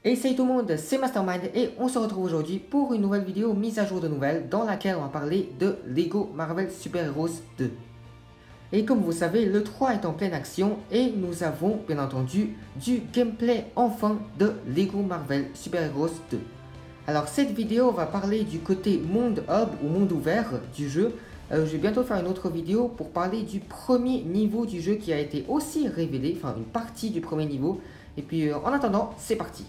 Et salut tout le monde, c'est Mastermind et on se retrouve aujourd'hui pour une nouvelle vidéo mise à jour de nouvelles dans laquelle on va parler de Lego Marvel Super Heroes 2. Et comme vous savez, le 3 est en pleine action et nous avons bien entendu du gameplay enfin de Lego Marvel Super Heroes 2. Alors cette vidéo va parler du côté monde hub ou monde ouvert du jeu. Je vais bientôt faire une autre vidéo pour parler du premier niveau du jeu qui a été aussi révélé, enfin une partie du premier niveau. Et puis en attendant, c'est parti.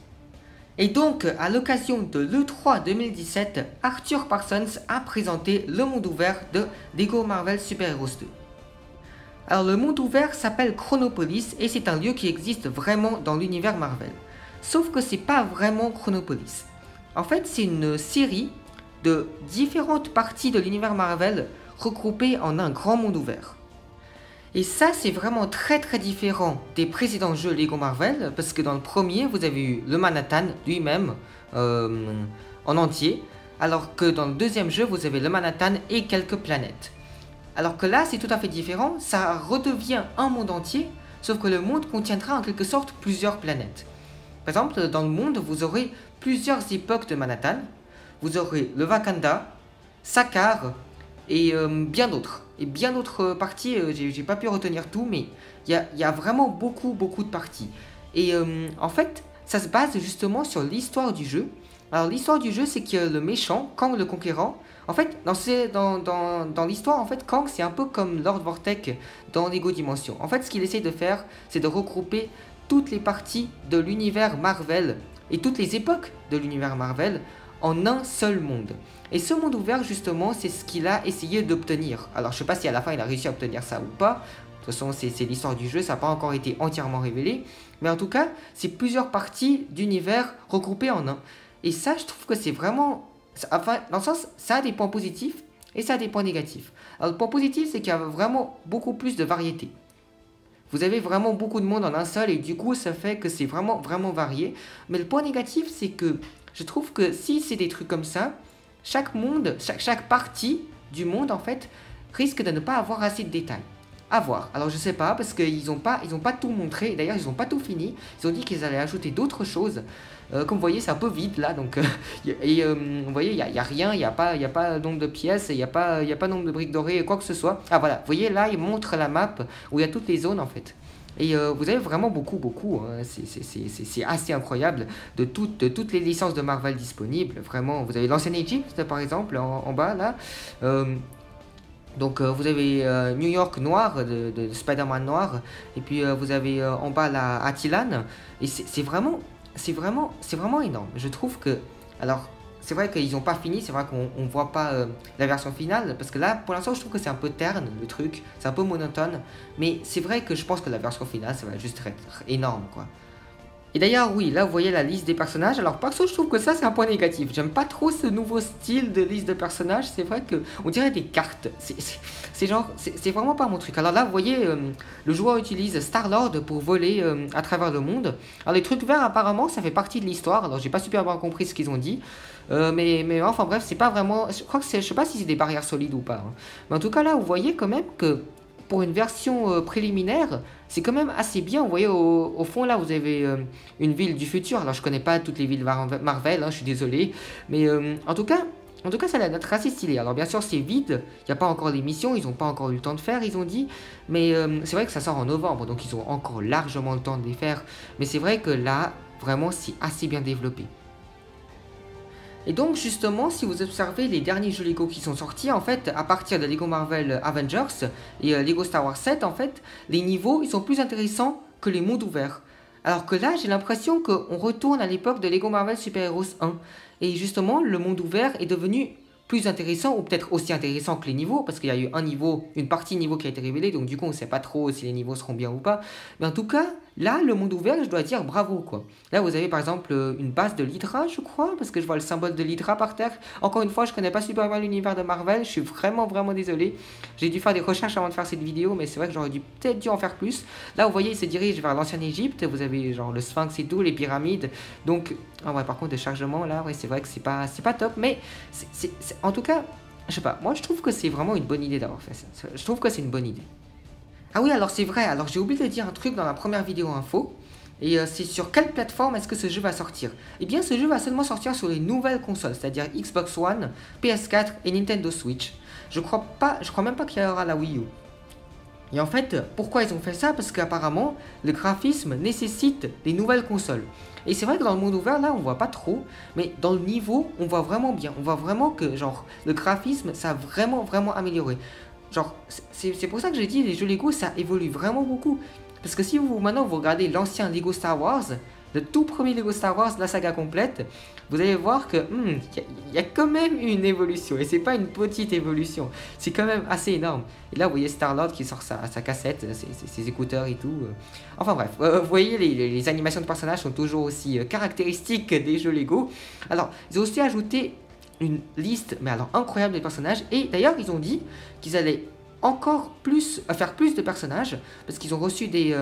Et donc, à l'occasion de l'E3 2017, Arthur Parsons a présenté le monde ouvert de Lego Marvel Super Heroes 2. Alors le monde ouvert s'appelle Chronopolis et c'est un lieu qui existe vraiment dans l'univers Marvel. Sauf que c'est pas vraiment Chronopolis. En fait, c'est une série de différentes parties de l'univers Marvel regroupées en un grand monde ouvert. Et ça, c'est vraiment très différent des précédents jeux Lego Marvel, parce que dans le premier, vous avez eu le Manhattan lui-même en entier, alors que dans le deuxième jeu, vous avez le Manhattan et quelques planètes. Alors que là, c'est tout à fait différent, ça redevient un monde entier, sauf que le monde contiendra en quelque sorte plusieurs planètes. Par exemple, dans le monde, vous aurez plusieurs époques de Manhattan, vous aurez le Wakanda, Sakaar, et bien d'autres. Et bien d'autres parties, j'ai pas pu retenir tout, mais il y a vraiment beaucoup de parties. Et en fait, ça se base justement sur l'histoire du jeu. Alors l'histoire du jeu, c'est que le méchant, Kang le Conquérant, en fait, dans l'histoire, en fait, Kang, c'est un peu comme Lord Vortek dans Lego Dimension. En fait, ce qu'il essaie de faire, c'est de regrouper toutes les parties de l'univers Marvel et toutes les époques de l'univers Marvel en un seul monde. Et ce monde ouvert, justement, c'est ce qu'il a essayé d'obtenir. Alors, je sais pas si à la fin, il a réussi à obtenir ça ou pas. De toute façon, c'est l'histoire du jeu, ça n'a pas encore été entièrement révélé. Mais en tout cas, c'est plusieurs parties d'univers regroupées en un. Et ça, je trouve que c'est vraiment... Enfin, dans le sens, ça a des points positifs et ça a des points négatifs. Alors, le point positif, c'est qu'il y a vraiment beaucoup plus de variété. Vous avez vraiment beaucoup de monde en un seul et du coup, ça fait que c'est vraiment varié. Mais le point négatif, c'est que je trouve que si c'est des trucs comme ça, chaque monde, chaque partie du monde en fait risque de ne pas avoir assez de détails. À voir. Alors je sais pas parce qu'ils ont pas tout montré. D'ailleurs ils ont pas tout fini. Ils ont dit qu'ils allaient ajouter d'autres choses. Comme vous voyez c'est un peu vide là donc vous voyez il y a rien, il y a pas nombre de pièces, il y a pas nombre de briques dorées quoi que ce soit. Ah voilà, vous voyez là ils montrent la map où il y a toutes les zones en fait. Et vous avez vraiment beaucoup, hein. C'est assez incroyable de toutes les licences de Marvel disponibles. Vraiment, vous avez l'ancienne Égypte par exemple en bas là. Donc vous avez New York noir de Spider-Man noir. Et puis vous avez en bas la Attilan. Et c'est vraiment énorme. Je trouve que... Alors... C'est vrai qu'ils n'ont pas fini, c'est vrai qu'on ne voit pas la version finale, parce que là, pour l'instant, je trouve que c'est un peu terne, le truc, c'est un peu monotone, mais c'est vrai que je pense que la version finale, ça va juste être énorme, quoi. Et d'ailleurs, oui, là, vous voyez la liste des personnages, alors perso, je trouve que ça, c'est un point négatif, j'aime pas trop ce nouveau style de liste de personnages, c'est vrai que on dirait des cartes, c'est vraiment pas mon truc. Alors là, vous voyez, le joueur utilise Star-Lord pour voler à travers le monde. Alors les trucs verts, apparemment, ça fait partie de l'histoire, alors j'ai pas super bien compris ce qu'ils ont dit. Mais enfin bref, c'est pas vraiment... Je crois que je sais pas si c'est des barrières solides ou pas. Hein. Mais en tout cas là, vous voyez quand même que pour une version préliminaire, c'est quand même assez bien. Vous voyez au fond là, vous avez une ville du futur. Alors je connais pas toutes les villes Marvel, hein, je suis désolé. Mais en tout cas, ça a l'air d'être assez stylé. Alors bien sûr, c'est vide. Il n'y a pas encore les missions. Ils n'ont pas encore eu le temps de faire, ils ont dit. Mais c'est vrai que ça sort en novembre. Donc ils ont encore largement le temps de les faire. Mais c'est vrai que là, vraiment, c'est assez bien développé. Et donc justement, si vous observez les derniers jeux Lego qui sont sortis, en fait, à partir de Lego Marvel Avengers et Lego Star Wars 7, en fait, les niveaux, ils sont plus intéressants que les mondes ouverts. Alors que là, j'ai l'impression qu'on retourne à l'époque de Lego Marvel Super Heroes 1. Et justement, le monde ouvert est devenu plus intéressant, ou peut-être aussi intéressant que les niveaux, parce qu'il y a eu une partie niveau qui a été révélée, donc du coup on ne sait pas trop si les niveaux seront bien ou pas. Mais en tout cas, là, le monde ouvert, je dois dire bravo quoi. Là, vous avez par exemple une base de l'Hydra, je crois, parce que je vois le symbole de l'Hydra par terre. Encore une fois, je connais pas super bien l'univers de Marvel, je suis vraiment désolé. J'ai dû faire des recherches avant de faire cette vidéo, mais c'est vrai que j'aurais peut-être dû en faire plus. Là, vous voyez, il se dirige vers l'ancienne Égypte, vous avez genre le Sphinx et tout, les pyramides. Donc, en vrai, par contre, de chargement, là, ouais, c'est vrai que c'est pas top, mais en tout cas, je sais pas, moi je trouve que c'est vraiment une bonne idée d'avoir fait ça. Je trouve que c'est une bonne idée. Ah oui, alors c'est vrai, alors j'ai oublié de dire un truc dans la première vidéo info. Et c'est sur quelle plateforme est-ce que ce jeu va sortir? Eh bien, ce jeu va seulement sortir sur les nouvelles consoles, c'est-à-dire Xbox One, PS4 et Nintendo Switch. Je crois même pas qu'il y aura la Wii U. Et en fait, pourquoi ils ont fait ça? Parce qu'apparemment, le graphisme nécessite des nouvelles consoles. Et c'est vrai que dans le monde ouvert, là, on voit pas trop, mais dans le niveau, on voit vraiment bien. On voit vraiment que, genre, le graphisme, ça a vraiment amélioré. Genre, c'est pour ça que j'ai dit, les jeux Lego, ça évolue vraiment beaucoup. Parce que si maintenant vous regardez l'ancien Lego Star Wars, le tout premier Lego Star Wars, la saga complète, vous allez voir que y a quand même une évolution. Et c'est pas une petite évolution, c'est quand même assez énorme. Et là, vous voyez Star-Lord qui sort sa cassette, ses écouteurs et tout. Enfin bref, vous voyez, les animations de personnages sont toujours aussi caractéristiques des jeux Lego. Alors, ils ont aussi ajouté une liste, mais alors incroyable des personnages. Et d'ailleurs, ils ont dit qu'ils allaient encore plus, faire plus de personnages, parce qu'ils ont reçu des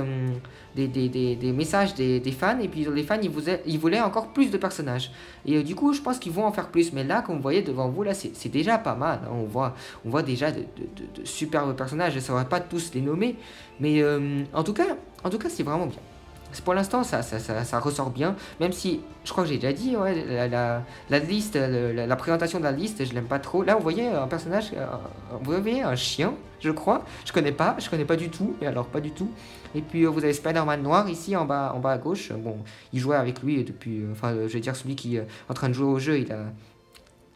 messages des fans, et puis les fans ils voulaient encore plus de personnages, et du coup je pense qu'ils vont en faire plus, mais là comme vous voyez devant vous là c'est déjà pas mal, hein. On voit déjà de superbes personnages. Je ne saurais pas tous les nommer, mais en tout cas c'est vraiment bien. Pour l'instant, ça ressort bien, même si, je crois que j'ai déjà dit, ouais, la liste, la présentation de la liste, je l'aime pas trop. Là, vous voyez un personnage, vous voyez un chien, je crois, je connais pas du tout, mais alors pas du tout. Et puis, vous avez Spider-Man noir ici, en bas à gauche. Bon, il jouait avec lui depuis, enfin, je vais dire, celui qui est en train de jouer au jeu, il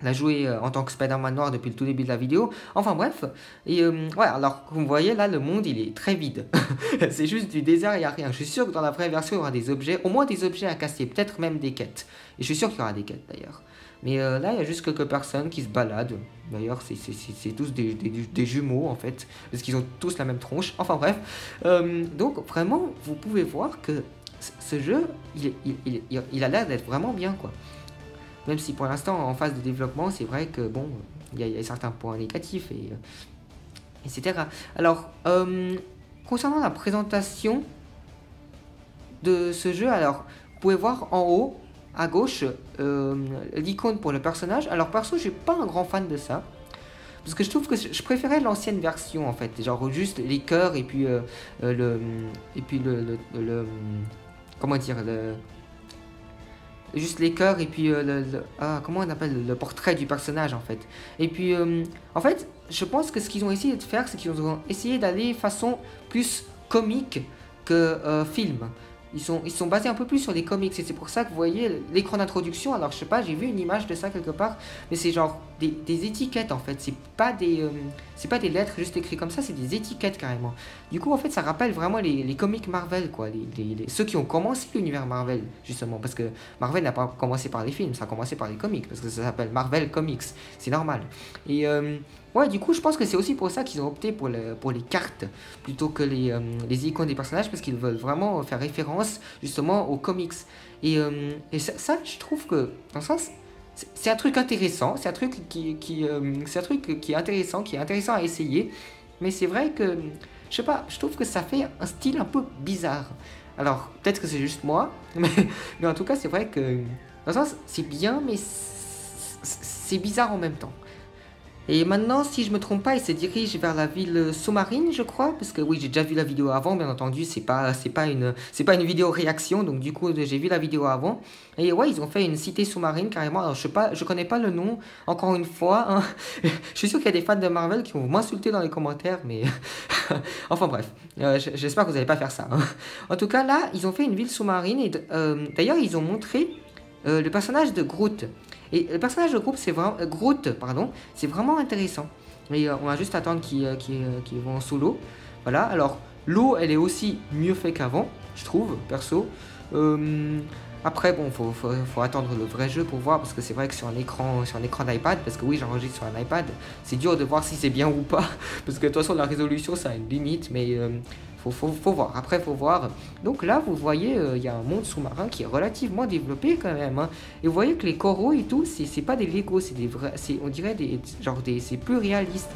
a joué en tant que Spider-Man noir depuis le tout début de la vidéo. Enfin bref, et ouais, alors comme vous voyez là, le monde il est très vide. C'est juste du désert, il n'y a rien. Je suis sûr que dans la vraie version il y aura des objets, au moins des objets à casser, peut-être même des quêtes. Et je suis sûr qu'il y aura des quêtes d'ailleurs. Mais là il y a juste quelques personnes qui se baladent. D'ailleurs c'est tous des jumeaux en fait, parce qu'ils ont tous la même tronche. Enfin bref, donc vraiment vous pouvez voir que ce jeu il a l'air d'être vraiment bien quoi. Même si pour l'instant, en phase de développement, c'est vrai que bon, il y a certains points négatifs, etc. Alors, concernant la présentation de ce jeu, alors, vous pouvez voir en haut, à gauche, l'icône pour le personnage. Alors, perso, je suis pas un grand fan de ça. Parce que je trouve que je préférais l'ancienne version, en fait. Genre, juste les cœurs et puis comment dire, juste les cœurs et puis comment on appelle le portrait du personnage en fait. Et puis en fait je pense que ce qu'ils ont essayé de faire, c'est qu'ils ont essayé d'aller façon plus comique que film. Ils sont basés un peu plus sur les comics, et c'est pour ça que vous voyez l'écran d'introduction. Alors je sais pas, j'ai vu une image de ça quelque part, mais c'est genre des étiquettes en fait, c'est pas des lettres juste écrites comme ça, c'est des étiquettes carrément. Du coup en fait ça rappelle vraiment les comics Marvel quoi, ceux qui ont commencé l'univers Marvel justement, parce que Marvel n'a pas commencé par les films, ça a commencé par les comics, parce que ça s'appelle Marvel Comics, c'est normal. Et ouais, du coup je pense que c'est aussi pour ça qu'ils ont opté pour les cartes plutôt que les icônes des personnages, parce qu'ils veulent vraiment faire référence justement aux comics. Et ça je trouve que dans le sens, c'est un truc intéressant, c'est un truc qui est intéressant à essayer, mais c'est vrai que je sais pas, je trouve que ça fait un style un peu bizarre. Alors peut-être que c'est juste moi, mais en tout cas c'est vrai que dans le sens c'est bien, mais c'est bizarre en même temps. Et maintenant, si je me trompe pas, il se dirige vers la ville sous-marine, je crois, parce que oui, j'ai déjà vu la vidéo avant, bien entendu, c'est pas une vidéo réaction, donc du coup, j'ai vu la vidéo avant. Et ouais, ils ont fait une cité sous-marine carrément. Alors, je connais pas le nom, encore une fois, hein. Je suis sûr qu'il y a des fans de Marvel qui vont m'insulter dans les commentaires, mais enfin bref, j'espère que vous n'allez pas faire ça, hein. En tout cas, là, ils ont fait une ville sous-marine, et d'ailleurs, ils ont montré le personnage de Groot. Et le personnage de Groot, pardon, c'est vraiment intéressant. Et on va juste attendre qu'ils vont sous l'eau. Voilà, alors l'eau, elle est aussi mieux faite qu'avant, je trouve, perso. Après, bon, faut attendre le vrai jeu pour voir, parce que c'est vrai que sur un écran d'iPad, parce que oui, j'enregistre sur un iPad, c'est dur de voir si c'est bien ou pas, parce que de toute façon, la résolution, ça a une limite, mais faut voir. Après, faut voir. Donc là, vous voyez, il y a un monde sous-marin qui est relativement développé quand même, hein. Et vous voyez que les coraux et tout, c'est pas des Lego, c'est des vrais, on dirait c'est plus réaliste.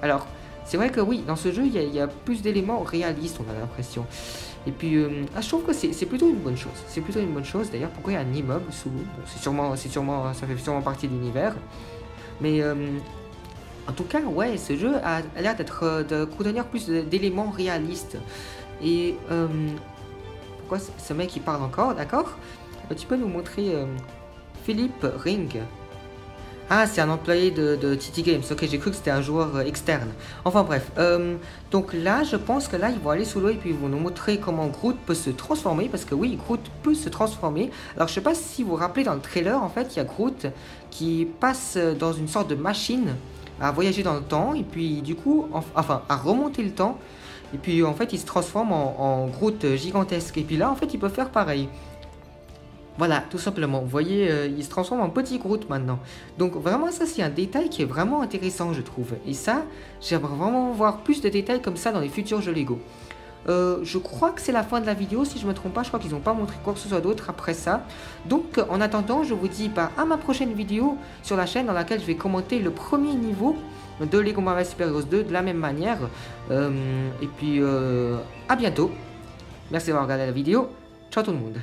Alors, c'est vrai que oui, dans ce jeu, il y a plus d'éléments réalistes, on a l'impression. Et puis, je trouve que c'est plutôt une bonne chose. C'est plutôt une bonne chose. D'ailleurs, pourquoi il y a un immeuble sous l'eau? Bon, ça fait sûrement partie de l'univers. Mais en tout cas, ouais, ce jeu a l'air de contenir plus d'éléments réalistes. Et pourquoi ce mec il parle encore, d'accord? Tu peux nous montrer Philippe Ring. Ah, c'est un employé de TT Games. Ok, j'ai cru que c'était un joueur externe. Enfin bref. Donc là, je pense que là, ils vont aller sous l'eau et puis ils vont nous montrer comment Groot peut se transformer. Parce que oui, Groot peut se transformer. Alors, je sais pas si vous vous rappelez, dans le trailer, en fait, il y a Groot qui passe dans une sorte de machine à voyager dans le temps. Et puis, du coup, enfin, à remonter le temps. Et puis, en fait, il se transforme en Groot gigantesque. Et puis là, en fait, il peut faire pareil. Voilà, tout simplement. Vous voyez, il se transforme en petit Groot maintenant. Donc vraiment, ça c'est un détail qui est vraiment intéressant, je trouve. Et ça, j'aimerais vraiment voir plus de détails comme ça dans les futurs jeux Lego. Je crois que c'est la fin de la vidéo, si je me trompe pas. Je crois qu'ils n'ont pas montré quoi que ce soit d'autre après ça. Donc en attendant, je vous dis à ma prochaine vidéo sur la chaîne dans laquelle je vais commenter le premier niveau de Lego Marvel Super Heroes 2 de la même manière. Et puis à bientôt. Merci d'avoir regardé la vidéo. Ciao tout le monde.